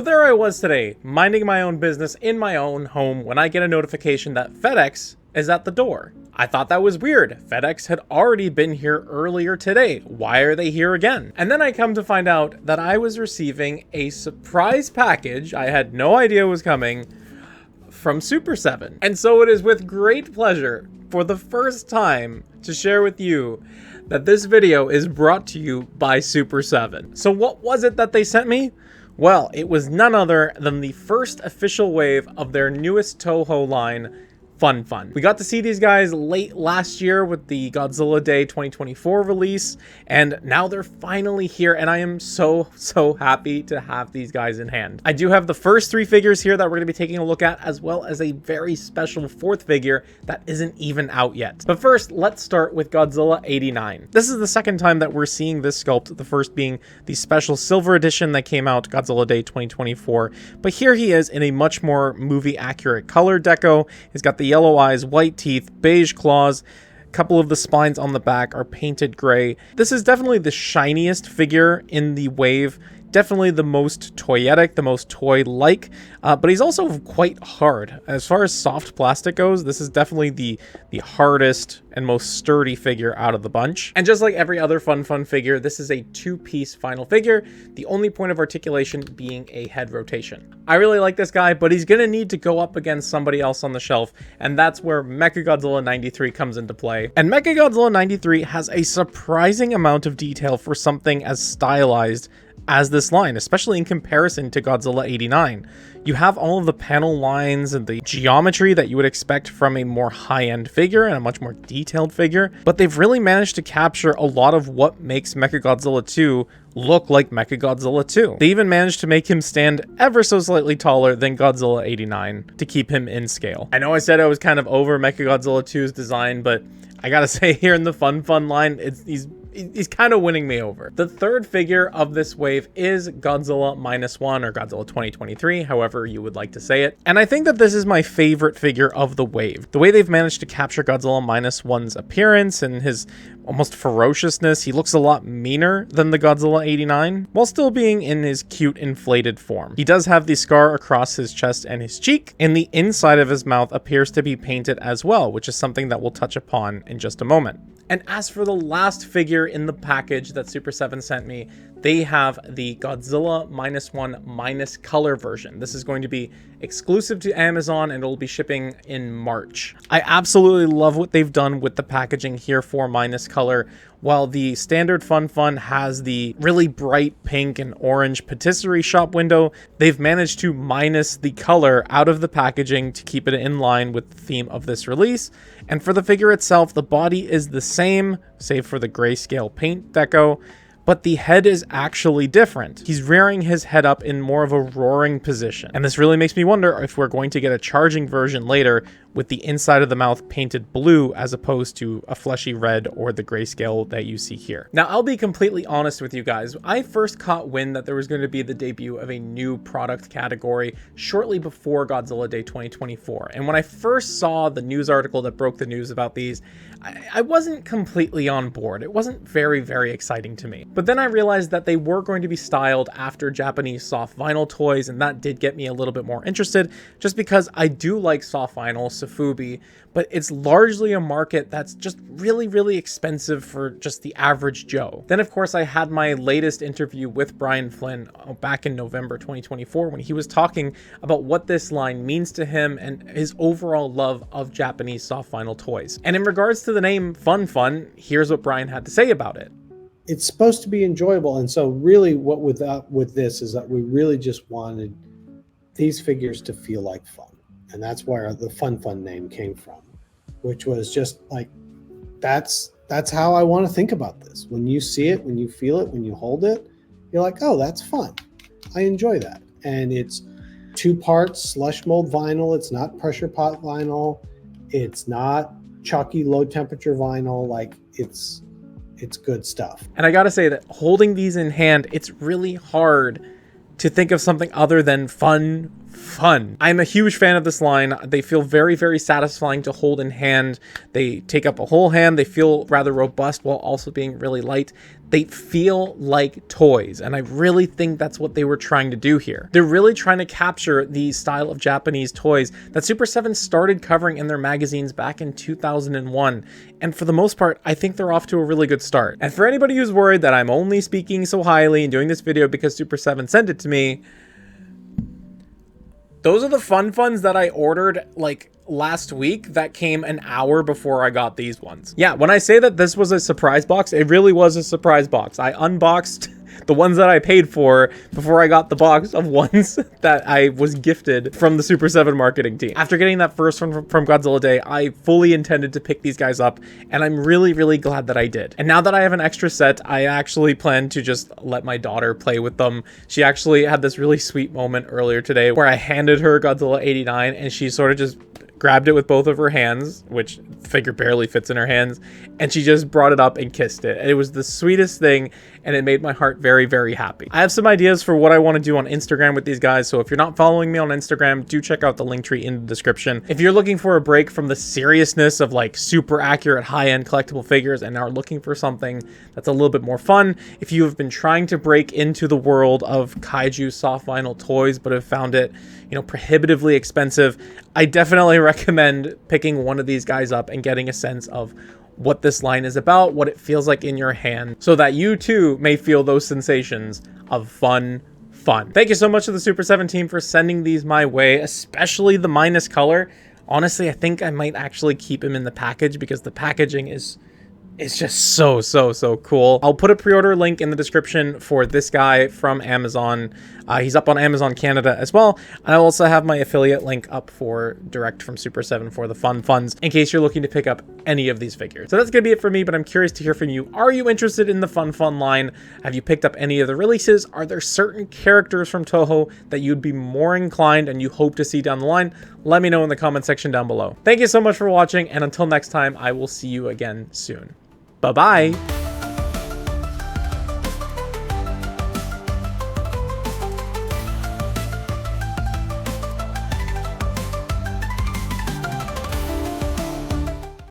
There I was today, minding my own business in my own home when I get a notification that FedEx is at the door. I thought that was weird. FedEx had already been here earlier today. Why are they here again? And then I come to find out that I was receiving a surprise package I had no idea was coming from Super7. And so it is with great pleasure for the first time to share with you that this video is brought to you by Super7. So what was it that they sent me? Well, it was none other than the first official wave of their newest Toho line, Fun. We got to see these guys late last year with the Godzilla Day 2024 release, and now they're finally here, and I am so happy to have these guys in hand. I do have the first three figures here that we're going to be taking a look at, as well as a very special fourth figure that isn't even out yet. But first, let's start with Godzilla 89. This is the second time that we're seeing this sculpt, the first being the special silver edition that came out Godzilla Day 2024, but here he is in a much more movie accurate color deco. He's got the yellow eyes, white teeth, beige claws. A couple of the spines on the back are painted gray. This is definitely the shiniest figure in the wave. Definitely the most toyetic, the most toy-like, but he's also quite hard. As far as soft plastic goes, this is definitely the hardest and most sturdy figure out of the bunch. And just like every other Fun figure, this is a two-piece final figure, the only point of articulation being a head rotation. I really like this guy, but he's gonna need to go up against somebody else on the shelf, and that's where Mechagodzilla 93 comes into play. And Mechagodzilla 93 has a surprising amount of detail for something as stylized as this line, especially in comparison to Godzilla 89. You have all of the panel lines and the geometry that you would expect from a more high-end figure and a much more detailed figure, but they've really managed to capture a lot of what makes Mechagodzilla 2 look like Mechagodzilla 2. They even managed to make him stand ever so slightly taller than Godzilla 89 to keep him in scale. I know I said I was kind of over Mechagodzilla 2's design, but I gotta say, here in the Fun line, he's kind of winning me over. The third figure of this wave is Godzilla -1, or Godzilla 2023, however you would like to say it. And I think that this is my favorite figure of the wave. The way they've managed to capture Godzilla -1's appearance and his almost ferociousness, he looks a lot meaner than the Godzilla 89, while still being in his cute inflated form. He does have the scar across his chest and his cheek, and the inside of his mouth appears to be painted as well, which is something that we'll touch upon in just a moment. And as for the last figure in the package that Super7 sent me, they have the Godzilla -1 color version. This is going to be exclusive to Amazon and it'll be shipping in March. I absolutely love what they've done with the packaging here for color. While the standard Fun has the really bright pink and orange patisserie shop window, they've managed to minus the color out of the packaging to keep it in line with the theme of this release. And for the figure itself, the body is the same, save for the grayscale paint deco, but the head is actually different. He's rearing his head up in more of a roaring position. And this really makes me wonder if we're going to get a charging version later with the inside of the mouth painted blue as opposed to a fleshy red or the grayscale that you see here. Now, I'll be completely honest with you guys. I first caught wind that there was going to be the debut of a new product category shortly before Godzilla Day 2024. And when I first saw the news article that broke the news about these, I wasn't completely on board. It wasn't very exciting to me. But then I realized that they were going to be styled after Japanese soft vinyl toys, and that did get me a little bit more interested, just because I do like soft vinyl, Sofubi, but it's largely a market that's just really expensive for just the average Joe. Then of course I had my latest interview with Brian Flynn back in November 2024 when he was talking about what this line means to him and his overall love of Japanese soft vinyl toys. And in regards to the name Fun, here's what Brian had to say about it. It's supposed to be enjoyable, and so really what with this is that we really just wanted these figures to feel like fun. And that's where the Fun name came from, which was just like, that's how I want to think about this. When you see it, when you feel it, when you hold it, you're like, oh, that's fun. I enjoy that. And it's 2 parts slush mold vinyl. It's not pressure pot vinyl. It's not chalky low temperature vinyl. Like it's good stuff. And I gotta say that holding these in hand, it's really hard to think of something other than fun. I'm a huge fan of this line. They feel very satisfying to hold in hand. They take up a whole hand. They feel rather robust while also being really light. they feel like toys. And I really think that's what they were trying to do here. They're really trying to capture the style of Japanese toys that Super 7 started covering in their magazines back in 2001. And for the most part, I think they're off to a really good start. And for anybody who's worried that I'm only speaking so highly and doing this video because Super 7 sent it to me, those are the funds that I ordered like last week that came an hour before I got these ones. Yeah, when I say that this was a surprise box, it really was a surprise box. I unboxed the ones that I paid for before I got the box of ones that I was gifted from the Super 7 marketing team. After getting that first one from Godzilla Day, I fully intended to pick these guys up, and I'm really, really glad that I did. And now that I have an extra set, I actually plan to just let my daughter play with them. She actually had this really sweet moment earlier today where I handed her Godzilla 89, and she sort of just grabbed it with both of her hands, which the figure barely fits in her hands, and she just brought it up and kissed it. And it was the sweetest thing, and it made my heart very, very happy. I have some ideas for what I want to do on Instagram with these guys, so if you're not following me on Instagram, do check out the link tree in the description. If you're looking for a break from the seriousness of like super accurate high-end collectible figures and are looking for something that's a little bit more fun, if you have been trying to break into the world of kaiju soft vinyl toys but have found it, you know, prohibitively expensive, I definitely recommend picking one of these guys up and getting a sense of what this line is about, what it feels like in your hand, so that you too may feel those sensations of fun. Thank you so much to the Super 7 team for sending these my way, especially the minus color. Honestly, I think I might actually keep him in the package because the packaging is just so cool. I'll put a pre-order link in the description for this guy from Amazon. He's up on Amazon Canada as well. I also have my affiliate link up for direct from Super 7 for the funds in case you're looking to pick up any of these figures. So that's gonna be it for me, but I'm curious to hear from you. Are you interested in the fun line? Have you picked up any of the releases? Are there certain characters from Toho that you'd be more inclined and you hope to see down the line? Let me know in the comment section down below. Thank you so much for watching, and until next time, I will see you again soon. Bye-bye.